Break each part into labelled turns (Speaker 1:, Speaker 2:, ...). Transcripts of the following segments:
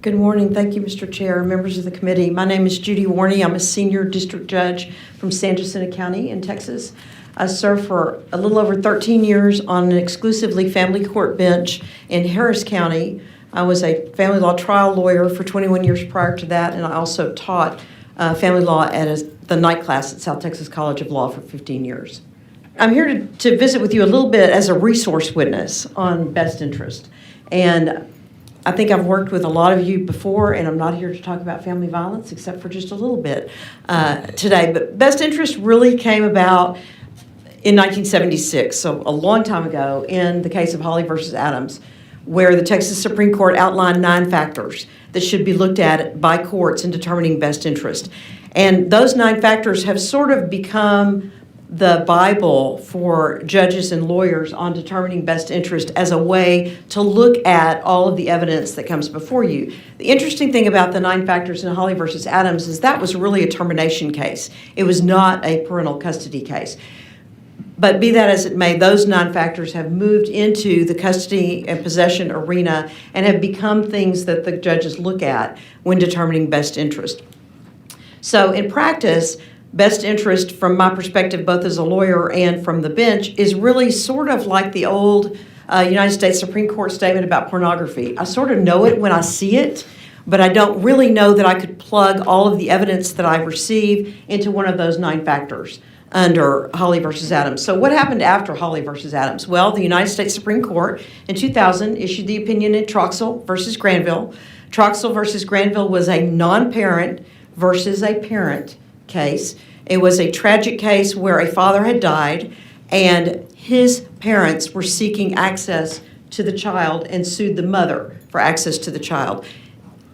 Speaker 1: Good morning. Thank you, Mr. Chair, members of the committee. My name is Judy Warne. I'm a senior district judge from San Jacinto County in Texas. I served for a little over 13 years on an exclusively family court bench in Harris County. I was a family law trial lawyer for 21 years prior to that, and I also taught family law at the night class at South Texas College of Law for 15 years. I'm here to visit with you a little bit as a resource witness on best interest. And I think I've worked with a lot of you before, and I'm not here to talk about family violence except for just a little bit today. But best interest really came about in 1976, so a long time ago, in the case of Holly versus Adams, where the Texas Supreme Court outlined 9 factors that should be looked at by courts in determining best interest. And those 9 factors have sort of become the Bible for judges and lawyers on determining best interest as a way to look at all of the evidence that comes before you. The interesting thing about the 9 factors in Holly versus Adams is that was really a termination case. It was not a parental custody case. But be that as it may, those 9 factors have moved into the custody and possession arena and have become things that the judges look at when determining best interest. So in practice, best interest, from my perspective, both as a lawyer and from the bench, is really sort of like the old United States Supreme Court statement about pornography. I sort of know it when I see it, but I don't really know that I could plug all of the evidence that I receive into one of those 9 factors under Holly versus Adams. So what happened after Holly versus Adams? Well, the United States Supreme Court in 2000 issued the opinion in Troxel versus Granville. Troxel versus Granville was a non-parent versus a parent case. It was a tragic case where a father had died and his parents were seeking access to the child and sued the mother for access to the child.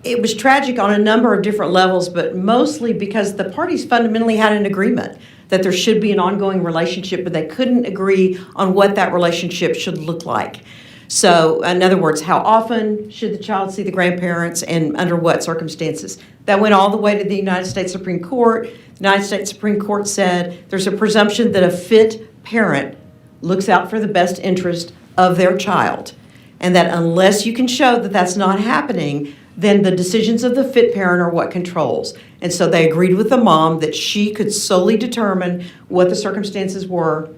Speaker 1: It was tragic on a number of different levels, but mostly because the parties fundamentally had an agreement that there should be an ongoing relationship, but they couldn't agree on what that relationship should look like. So, in other words, how often should the child see the grandparents and under what circumstances? That went all the way to the United States Supreme Court. The United States Supreme Court said there's a presumption that a fit parent looks out for the best interest of their child, and that unless you can show that that's not happening, then the decisions of the fit parent are what controls. And so they agreed with the mom that she could solely determine what the circumstances were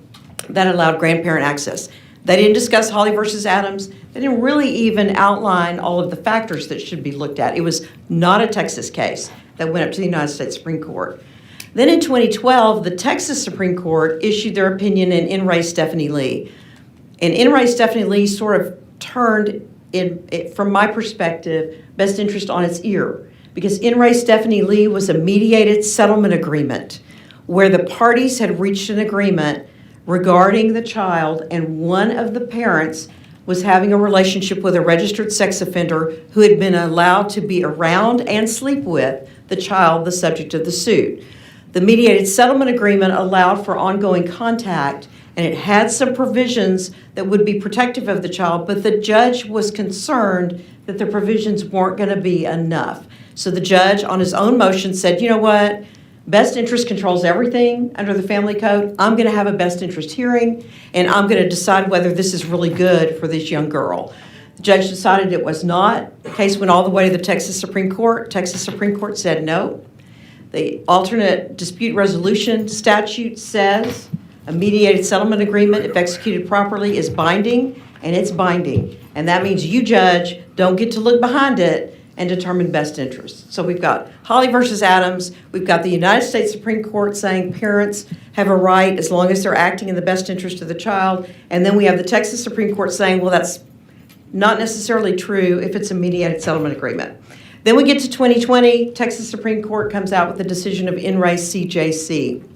Speaker 1: that allowed grandparent access. They didn't discuss Holly versus Adams. They didn't really even outline all of the factors that should be looked at. It was not a Texas case that went up to the United States Supreme Court. Then in 2012, the Texas Supreme Court issued their opinion in re Stephanie Lee. And in re Stephanie Lee sort of turned, from my perspective, best interest on its ear. Because in re Stephanie Lee was a mediated settlement agreement where the parties had reached an agreement regarding the child, and one of the parents was having a relationship with a registered sex offender who had been allowed to be around and sleep with the child, the subject of the suit. The mediated settlement agreement allowed for ongoing contact, and it had some provisions that would be protective of the child, but the judge was concerned that the provisions weren't going to be enough. So the judge, on his own motion, said, you know what? Best interest controls everything under the family code. I'm going to have a best interest hearing, and I'm going to decide whether this is really good for this young girl. The judge decided it was not. The case went all the way to the Texas Supreme Court. Texas Supreme Court said no. The alternate dispute resolution statute says a mediated settlement agreement, if executed properly, is binding, and it's binding. And that means you, judge, don't get to look behind it and determine best interest. So we've got Holly versus Adams. We've got the United States Supreme Court saying parents have a right as long as they're acting in the best interest of the child. And then we have the Texas Supreme Court saying, well, that's not necessarily true if it's a mediated settlement agreement. Then we get to 2020, Texas Supreme Court comes out with the decision of in re CJC.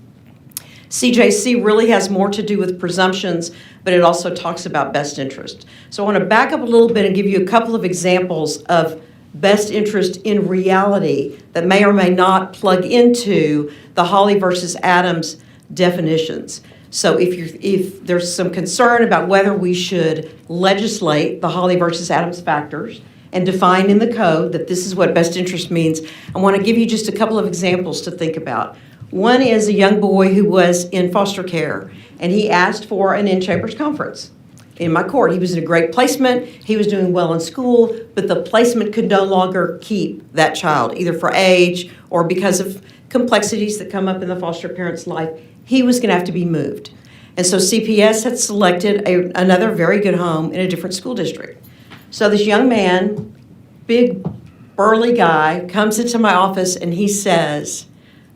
Speaker 1: CJC really has more to do with presumptions, but it also talks about best interest. So I want to back up a little bit and give you a couple of examples of best interest in reality that may or may not plug into the Holly versus Adams definitions. So if there's some concern about whether we should legislate the Holly versus Adams factors and define in the code that this is what best interest means, I want to give you just a couple of examples to think about. One is a young boy who was in foster care, and he asked for an in-chambers conference. in my court. He was in a great placement. He was doing well in school, but the placement could no longer keep that child, either for age or because of complexities that come up in the foster parent's life. He was going to have to be moved. And so CPS had selected another very good home in a different school district. So this young man, big, burly guy, comes into my office and he says,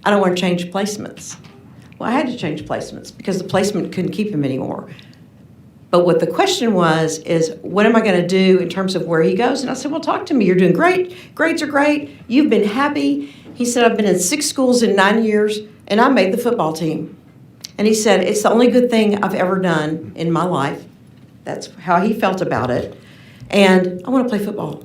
Speaker 1: I don't want to change placements. Well, I had to change placements because the placement couldn't keep him anymore. But what the question was is, what am I going to do in terms of where he goes? And I said, well, talk to me. You're doing great. Grades are great. You've been happy. He said, I've been in 6 schools in 9 years, and I made the football team. And he said, it's the only good thing I've ever done in my life. That's how he felt about it. And I want to play football.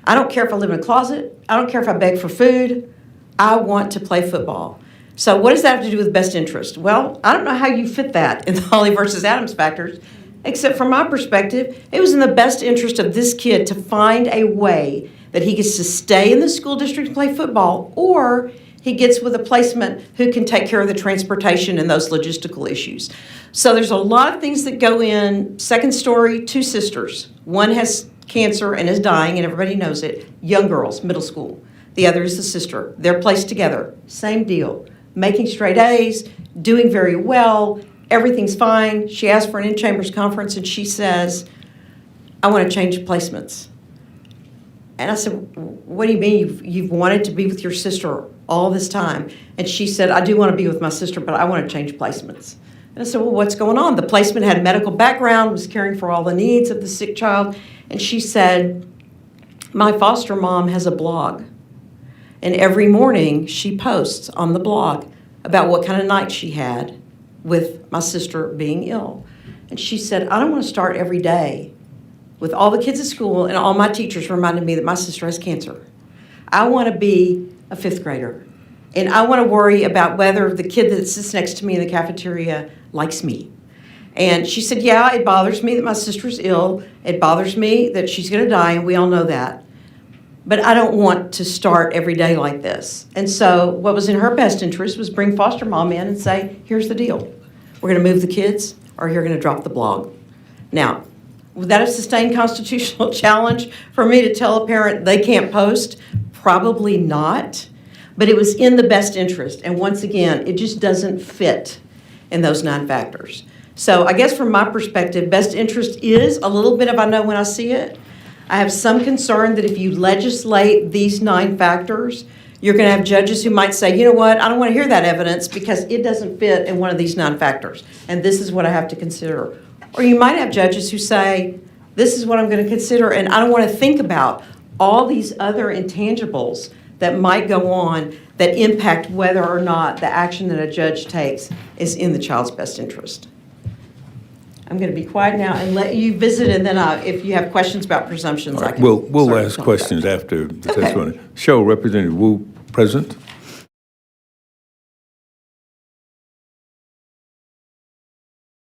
Speaker 1: I don't care if I live in a closet. I don't care if I beg for food. I want to play football. So what does that have to do with best interest? Well, I don't know how you fit that in the Holly versus Adams factors, except from my perspective, it was in the best interest of this kid to find a way that he gets to stay in the school district and play football, or he gets with a placement who can take care of the transportation and those logistical issues. So there's a lot of things that go in. Second story, 2 sisters. One has cancer and is dying, and everybody knows it. Young girls, middle school. The other is the sister. They're placed together. Same deal. Making straight A's, doing very well. Everything's fine. She asked for an in-chambers conference, and she says, I want to change placements. And I said, what do you mean you've wanted to be with your sister all this time? And she said, I do want to be with my sister, but I want to change placements. And I said, well, what's going on? The placement had a medical background, was caring for all the needs of the sick child. And she said, my foster mom has a blog. And every morning she posts on the blog about what kind of night she had with my sister being ill. And she said, I don't want to start every day with all the kids at school and all my teachers reminding me that my sister has cancer. I want to be a 5th grader. And I want to worry about whether the kid that sits next to me in the cafeteria likes me. And she said, yeah, it bothers me that my sister's ill. It bothers me that she's going to die, and we all know that. But I don't want to start every day like this. And so what was in her best interest was bring foster mom in and say, here's the deal. We're going to move the kids, or you're going to drop the blog. Now, was that a sustained constitutional challenge for me to tell a parent they can't post? Probably not. But it was in the best interest. And once again, it just doesn't fit in those 9 factors. So I guess from my perspective, best interest is a little bit of I know when I see it. I have some concern that if you legislate these 9 factors, you're going to have judges who might say, you know what, I don't want to hear that evidence because it doesn't fit in one of these 9 factors. And this is what I have to consider. Or you might have judges who say, this is what I'm going to consider, and I don't want to think about all these other intangibles that might go on that impact whether or not the action that a judge takes is in the child's best interest. I'm going to be quiet now and let you visit, and then if you have questions about presumptions, I can.
Speaker 2: We'll ask questions after the testimony. Show Representative Wu present.